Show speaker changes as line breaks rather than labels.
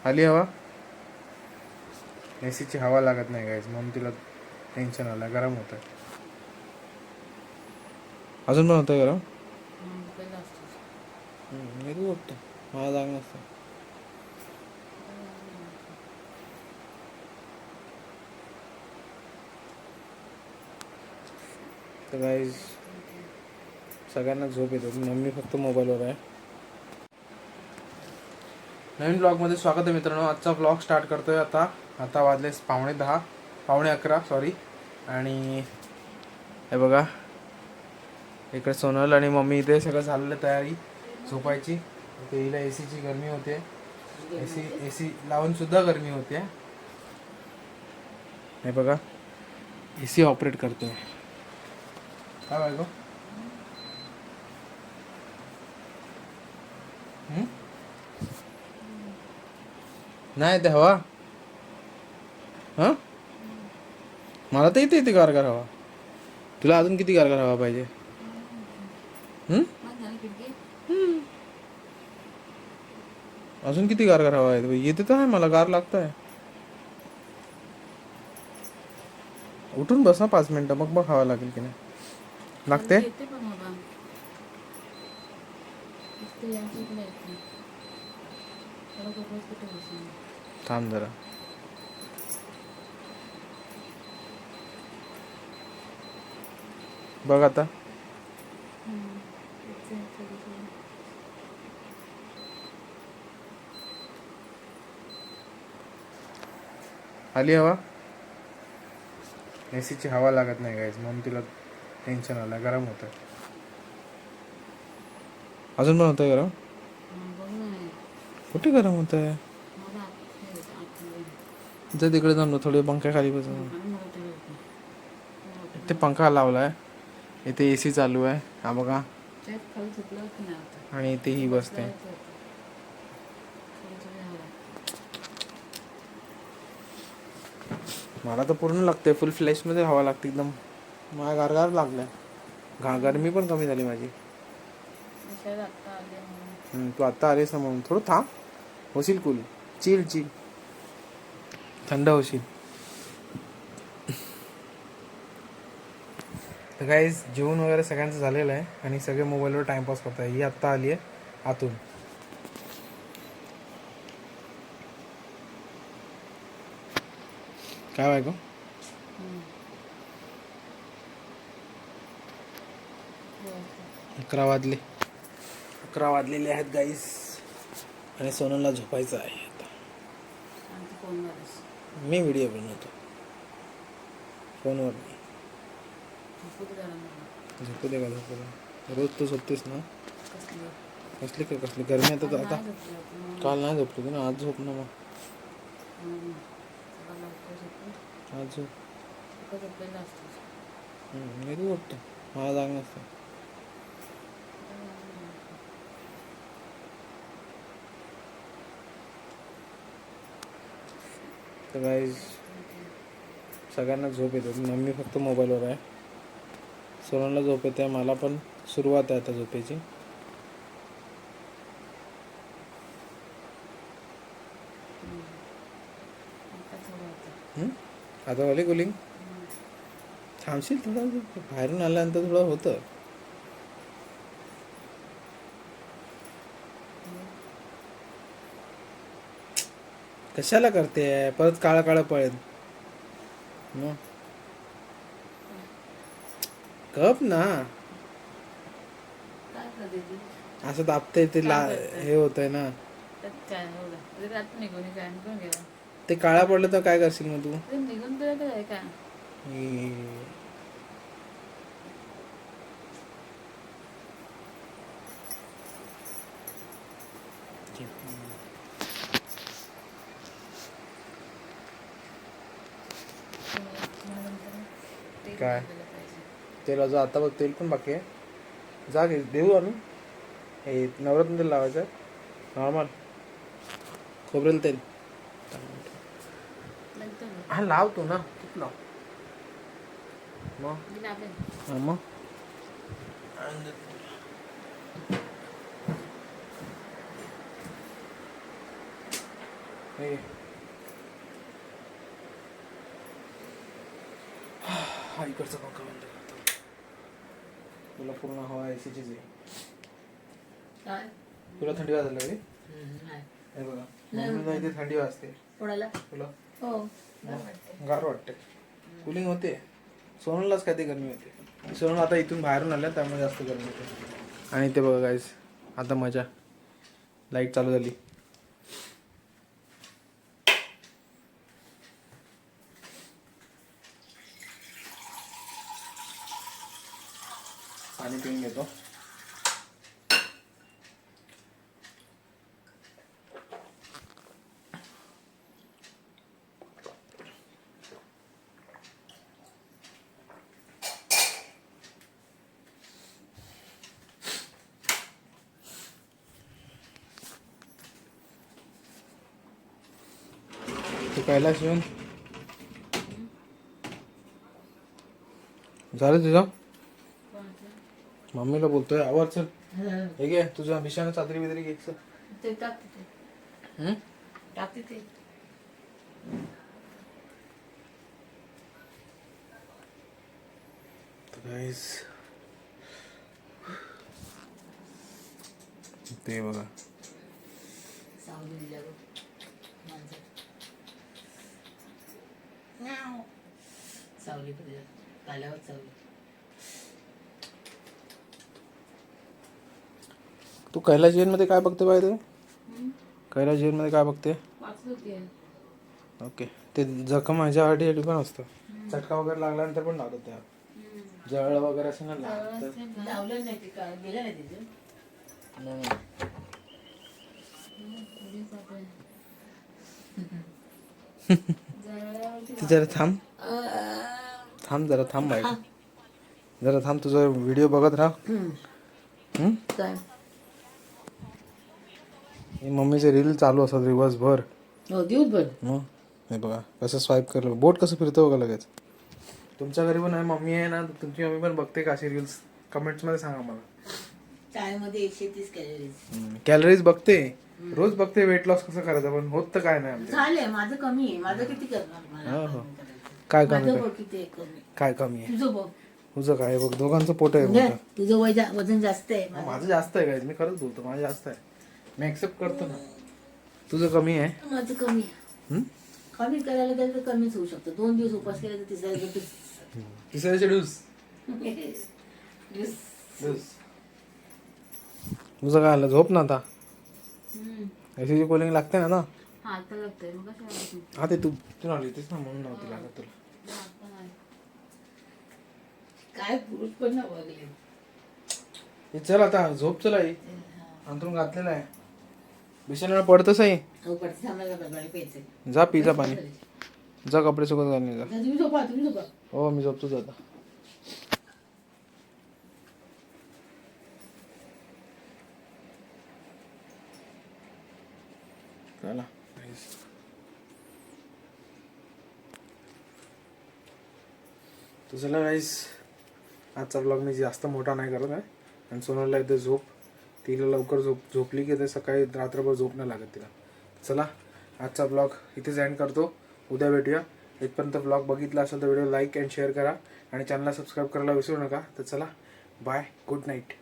आली हवा. एसीची हवा लागत नाही गाईज, म्हणून तिला टेन्शन आलं. गरम होत आहे. अजून पण होतं गरम. मी तू उठतो, मला जाग नसतं. तर गाईज सगळ्यांना झोप येतो, मम्मी फक्त मोबाईलवर आहे. नवीन ब्लॉगमध्ये स्वागत आहे मित्रांनो. आजचा ब्लॉग स्टार्ट करतोय आता वाजले 10:15, 11:15 सॉरी. आणि हे बघा इकडे सोनल आणि मम्मी इथे सगळं झालेलं तयारी झोपायची. इथे हिला एसीची गरमी होते, एसी लावून सुद्धा गरमी होते. हे बघा एसी ऑपरेट करतोय. काय बायको? नाही ते हवा. हां मला तर इथे गारगार हवा. तुला अजून किती गारगार हवा पाहिजे? अजून किती गारगार हवा आहे? येते तर आहे, मला गार लागत आहे. उठून बस ना 5 मिनिटं, मग हवा लागेल की नाही. लागते. थांब जरा. बघ आता. आली हवा. एसीची हवा लागत नाही गाईज, म्हणून तिला टेन्शन आलं. गरम होत आहे. अजून पण होत आहे गरम. कुठे गरम होत आहे? जर तिकडे जाऊन थोडे पंख्या खाली बसून. इथे पंखा लावला आहे, इथे एसी चालू आहे. हा बघा. आणि इथे ही बसते. मला तर पूर्ण लागते, फुल फ्लॅशमध्ये हवा लागते एकदम. मला गारगार लागलाय. गरमी पण कमी झाली माझी. तू आत्ता आलीस ना, म्हणून थोडं थांब. होशील कूल. चिल थंड होशील. तर गाईज जेवण वगैरे सगळ्यांचं झालेलं आहे आणि सगळे मोबाईलवर टाइमपास करत आहे. ही आत्ता आली आहे आतून. काय बायको? 11 वाजलेले आहेत गाईस. आणि सोनलला झोपायचं आहे आता. मी व्हिडिओ बनवतो फोनवर. झोपू दे का झोपू. रोज तू झोपतेस ना. कसली गरमी आता काल नाही झोपली तू ना, आज झोप ना. मग आज झोप. मी तू उठतो, मला जाग नसतं. तर गाईज सगळ्यांना झोप येतो, मम्मी फक्त मोबाईलवर आहे. सोनलला झोप येते, मला पण सुरुवात आहे आता झोपेची. आता वाली कुलिंग थांबशील थोडं. बाहेरून आल्यानंतर थोडं होतं. कशाला करते परत? काळं पळेल मग. कप ना असं दाबते ते हे होतंय ना. ते काळा पडलं तर काय करशील मग तू? काय तेलाचं आता बघ, तेल पण बाकी आहे. जा घे, देऊ आणून. हे नवरत्न तेल लावायचं नॉर्मल खोबरेल तेल. हा लावतो ना, तूच लाव मग. हे घे. हा इकडचा पंखा बंद करतो. तुला पूर्ण हवा एसीचीच आहे.
काय
तुला थंडी वाजायला लागली?
नाही
हे बघा मम्मीला इथे थंडी वाजते.
कोणाला
तुला
हो
गार वाटते. कुलिंग होते. सोनललाच काय ते गरमी होते. सोनल आता इथून बाहेरून आल्या त्यामुळे जास्त गरमी होते. आणि ते बघा गाईस आता मजा लाईट चालू झाली. पाणी पिऊन घेतो. तू कैलास येऊन झालं तुझं? मम्मीला बोलतोय आवर चल. हे घे तुझ्या बिशाने चादरी बिदरी घे चल.
ते टाकते
हम्म?
टाकते ते
गाईस ते बघा
सावली दिल्यावर माणसं सावली पडली पाल्यावर सावली.
तू कैलास मध्ये काय बघते बाहेर? कैलास मध्ये काय बघते?
वाचलो की
ओके ते जखम माझ्यासाठी पण असतं. चटका वगैरे लागल्यानंतर पण लावतात त्या. जळ वगैरे असं ना लागतं.
लावलं नाही ते काय गेलं नाही तिथं.
ती जरा थांब थांब जरा थांब बाहेर जरा थांब. तुझा व्हिडिओ बघत राहा.
काय
हे मम्मीचे रील चालू असतात दिवसभर.
हो दिवसभर
मग हे बघा कसं स्वाईप करलं बोट कसं फिरतं बघा लगेच. तुमच्या घरी पण आहे मम्मी आहे ना? तुमची मम्मी पण बघते का अशी रील्स? कमेंट्समध्ये सांगा मला.
चायमध्ये 130 कॅलरीज
कॅलरीज बघते रोज बघते. वेट लॉस कसं करायचं पण होत तर काय नाही आमच्या.
झालंय माझं कमी आहे. माझं किती करणार मला
हो, हो.
कमी करायचं.
काय कमी
माझं
काय?
बघ किती आहे कमी.
काय कमी आहे
तुझं बघ
तुझं काय बघ दोघांचं पोट आहे
म्हणजे
मोठं.
तुझं वजन जास्त आहे
माझं जास्त आहे काय? मी खरंच बोलतो माझं जास्त आहे. मी ऍक्सेप्ट करतो ना. तुझं कमी आहे.
माझं कमी आहे.
हम्म?
कमी करायला गेलं तर कमीच होऊ शकतं. 2 दिवस उपास केला तर तिसऱ्या दिवशी
तिसऱ्याचे डूस तुझं काय आलं? झोप ना आता. एसीची कूलिंग लागते ना.
हा आता लागतंय मग कसं
हा ते तू तू आली होतीस ना म्हणून नव्हती लागत तुला.
काय पुरुष पण ना बघले.
हे चल आता झोप. चला अंतरून घातलेला आहे. बिछाण्यावर पडतच आहे.
हो पडते थांबायला पाणी प्यायचं.
जा पिझ्झा पाणी. जा कपडे सुकत घालणे जा.
तुम्ही झोपा
हो मी झोपतोच आता. चला तो चला गाईस आजचा ब्लॉग मी जास्त मोठा नाही करत आहे. आणि सोनलला इथे झोप. तिला लवकर झोपली की ते सकाळी रात्रभर झोप नाही लागत तिला. चला आजचा ब्लॉग इथेच एंड करतो. उद्या भेटूया. इथपर्यंत ब्लॉग बघितला असेल तर व्हिडिओ लाईक अँड शेअर करा आणि चॅनलला सबस्क्राईब करायला विसरू नका. तर चला बाय गुड नाईट.